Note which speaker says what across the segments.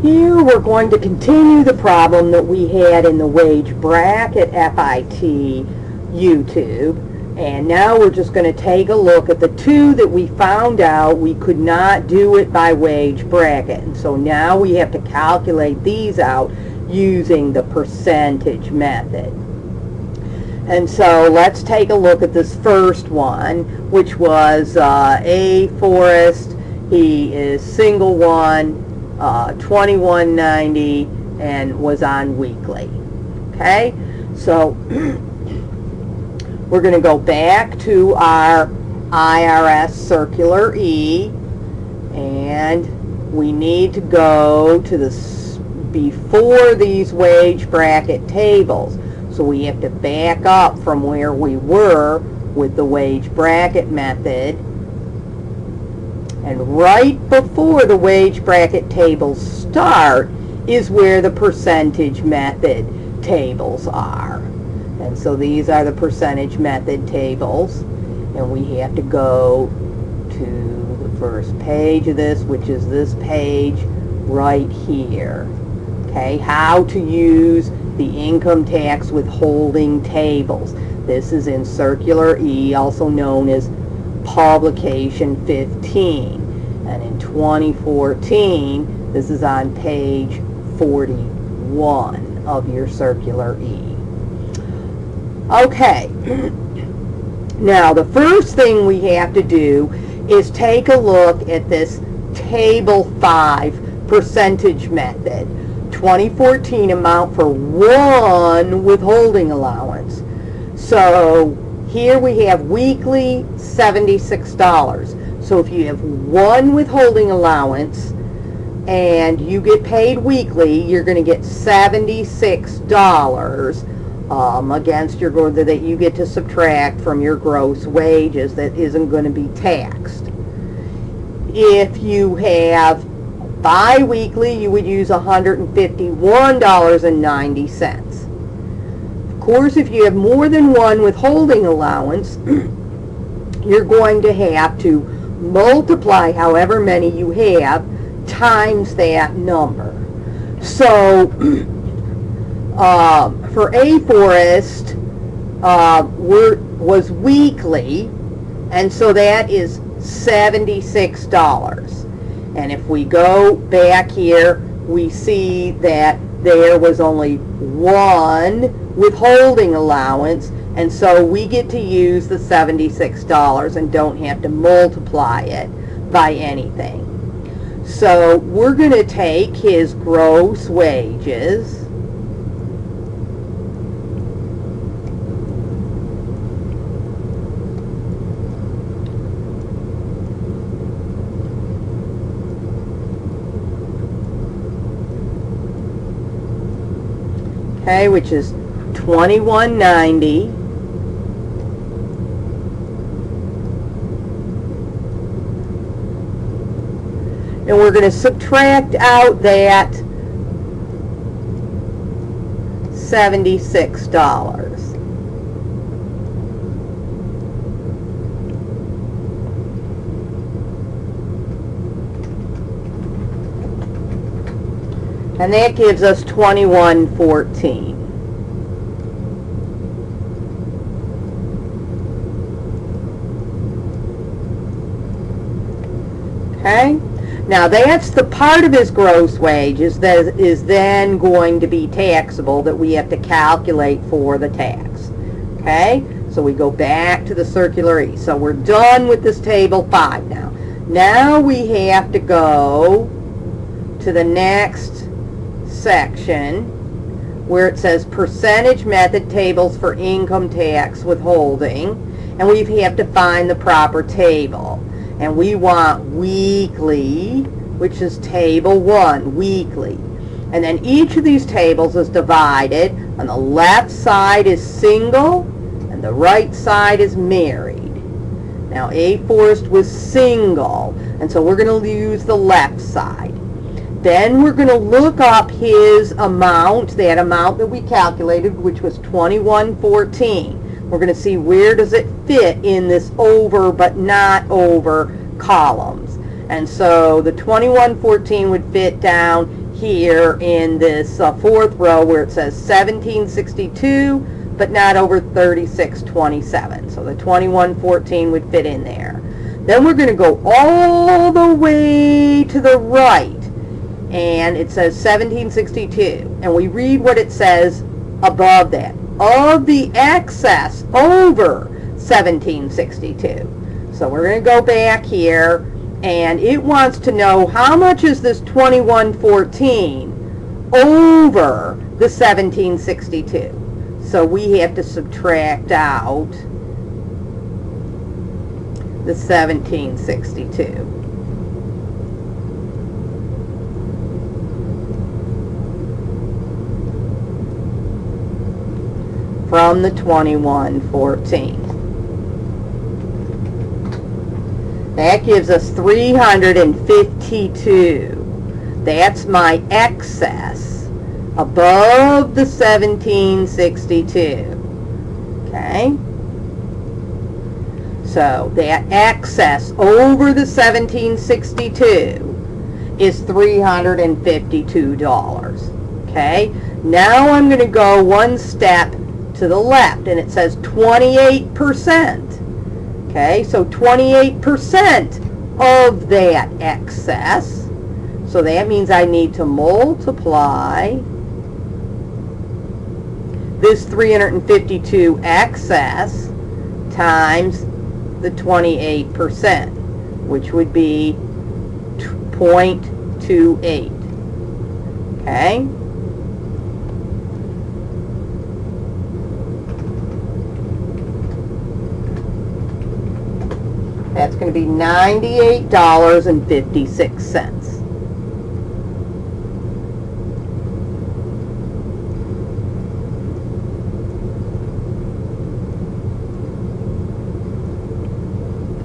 Speaker 1: Here we're going to continue the problem that we had in the wage bracket FIT YouTube. And now we're just going to take a look at the two that we found out we could not do it by wage bracket. And so now we have to calculate these out using the percentage method. And so let's take a look at this first one, which was A. Forrest. He is single one, $21.90, and was on weekly. Okay, so we're going to go back to our IRS Circular E, and we need to go to this before these wage bracket tables. So we have to back up from where we were with the wage bracket method. And right before the wage bracket tables start is where the percentage method tables are. And so these are the percentage method tables. And we have to go to the first page of this, which is this page right here. Okay, how to use the income tax withholding tables. This is in Circular E, also known as Publication 15. And in 2014, this is on page 41 of your Circular E. Okay, now the first thing we have to do is take a look at this Table 5 percentage method. 2014 amount for one withholding allowance. So here we have weekly $76. So if you have one withholding allowance and you get paid weekly, you're going to get $76 against your that you get to subtract from your gross wages that isn't going to be taxed. If you have bi-weekly, you would use $151.90. Of course, if you have more than one withholding allowance, you're going to have to multiply however many you have times that number. So for A. Forrest was weekly, and so that is $76. And if we go back here, we see that there was only one withholding allowance, and so we get to use the $76 and don't have to multiply it by anything. So we're going to take his gross wages, okay, which is $21.90, and we're going to subtract out that $76. And that gives us $21.14. Okay? Now that's the part of his gross wages that is then going to be taxable that we have to calculate for the tax. Okay? So we go back to the Circular E. So we're done with this Table 5 now. Now we have to go to the next section where it says percentage method tables for income tax withholding, and we have to find the proper table. And we want weekly, which is Table 1, weekly. And then each of these tables is divided. On the left side is single, and the right side is married. Now A. Forrest was single, and so we're going to use the left side. Then we're going to look up his amount, that amount that we calculated, which was $21.14. We're going to see where does it fit in this over but not over columns. And so the $21.14 would fit down here in this fourth row where it says 1762, but not over 3627. So the 2114 would fit in there. Then we're going to go all the way to the right, and it says 1762, and we read what it says above that. Of the excess over 1762. So we're going to go back here, and it wants to know how much is this 2114 over the 1762. So we have to subtract out the 1762. From the 2114. That gives us 352. That's my excess above the 1762. Okay? So that excess over the 1762 is $352. Okay? Now I'm going to go one step to the left, and it says 28%. Okay, so 28% of that excess. So that means I need to multiply this 352 excess times the 28%, which would be 0.28. Okay? That's going to be $98.56.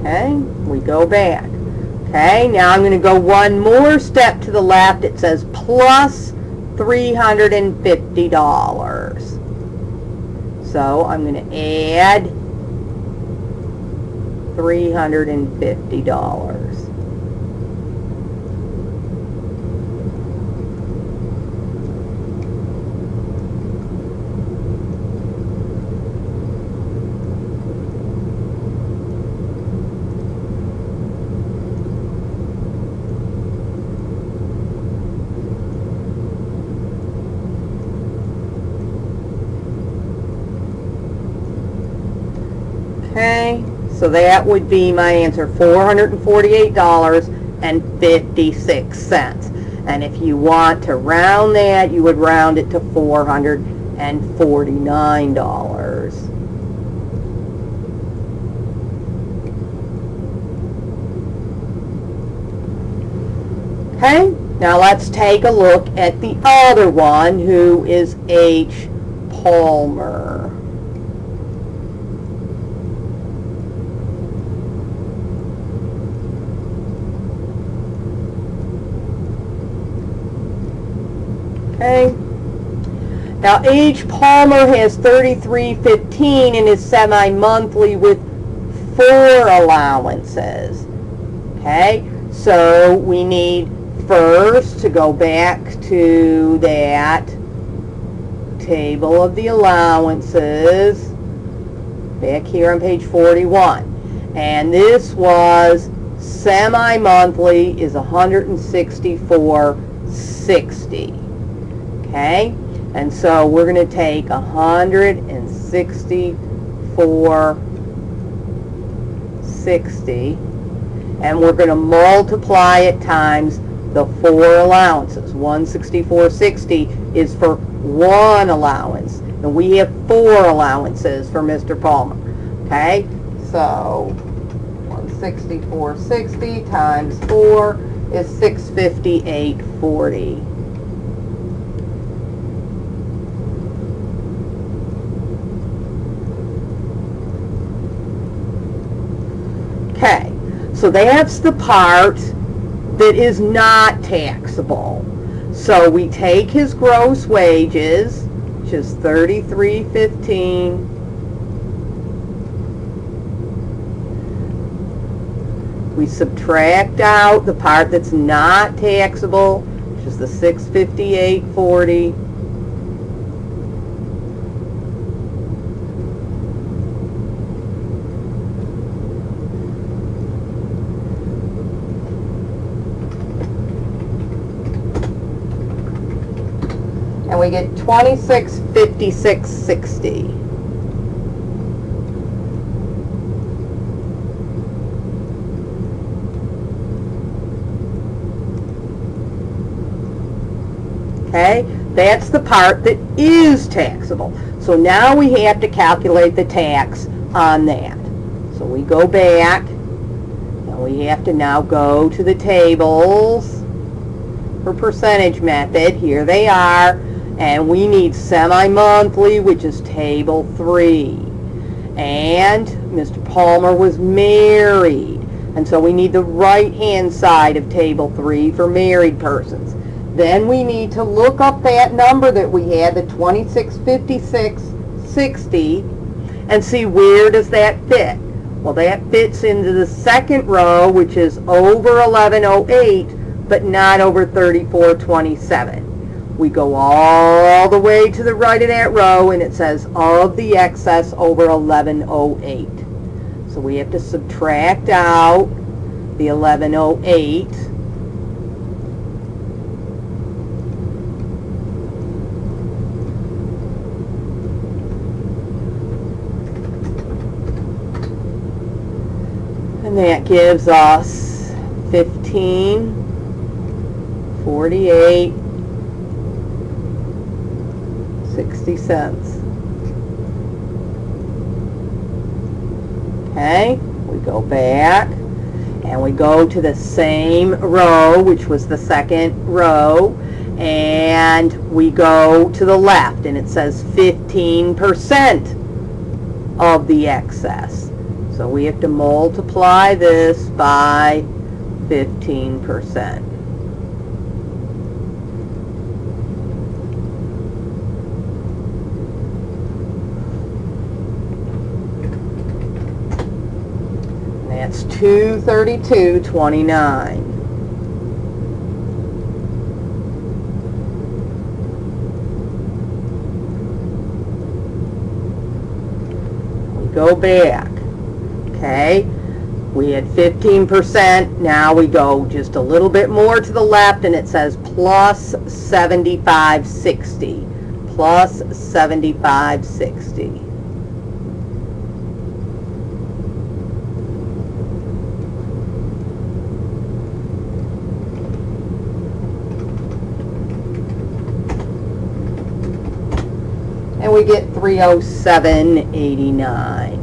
Speaker 1: Okay, we go back. Okay, now I'm going to go one more step to the left. It says plus $350. So I'm going to add $350. Okay, so that would be my answer, $448.56. And if you want to round that, you would round it to $449. Okay, now let's take a look at the other one, who is H. Palmer. Okay. Now H. Palmer has $33.15 in his semi-monthly with 4 allowances. Okay, so we need first to go back to that table of the allowances back here on page 41. And this was semi-monthly is $164.60. Okay, and so we're going to take $164.60 and we're going to multiply it times the 4 allowances. $164.60 is for 1 allowance, and we have 4 allowances for Mr. Palmer. Okay, so $164.60 times 4 is $658.40. Okay, so that's the part that is not taxable. So we take his gross wages, which is $33.15. We subtract out the part that's not taxable, which which is the 658.40. And we get 2656.60. Okay, that's the part that is taxable. So now we have to calculate the tax on that. So we go back, and we have to now go to the tables for percentage method. Here they are. And we need semi-monthly, which is table 3. And Mr. Palmer was married. And so we need the right-hand side of table 3 for married persons. Then we need to look up that number that we had, the 2656.60, and see where does that fit. Well, that fits into the second row, which is over 1108, but not over 3427. We go all the way to the right of that row, and it says of the excess over 1108. So we have to subtract out the 1108. And that gives us 15.48.60. Okay, we go back and we go to the same row, which was the second row, and we go to the left, and it says 15% of the excess. So we have to multiply this by 15%. That's 232.29. We go back. Okay, we had 15%. Now we go just a little bit more to the left, and it says plus 75.60. Plus 75.60. And we get 307.89.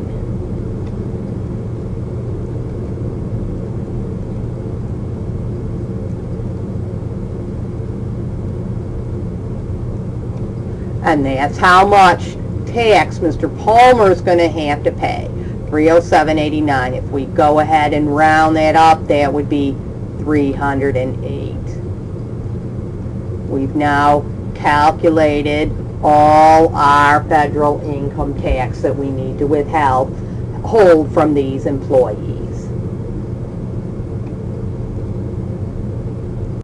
Speaker 1: And that's how much tax Mr. Palmer is going to have to pay, $307.89. If we go ahead and round that up, that would be $308. We've now calculated all our federal income tax that we need to hold from these employees.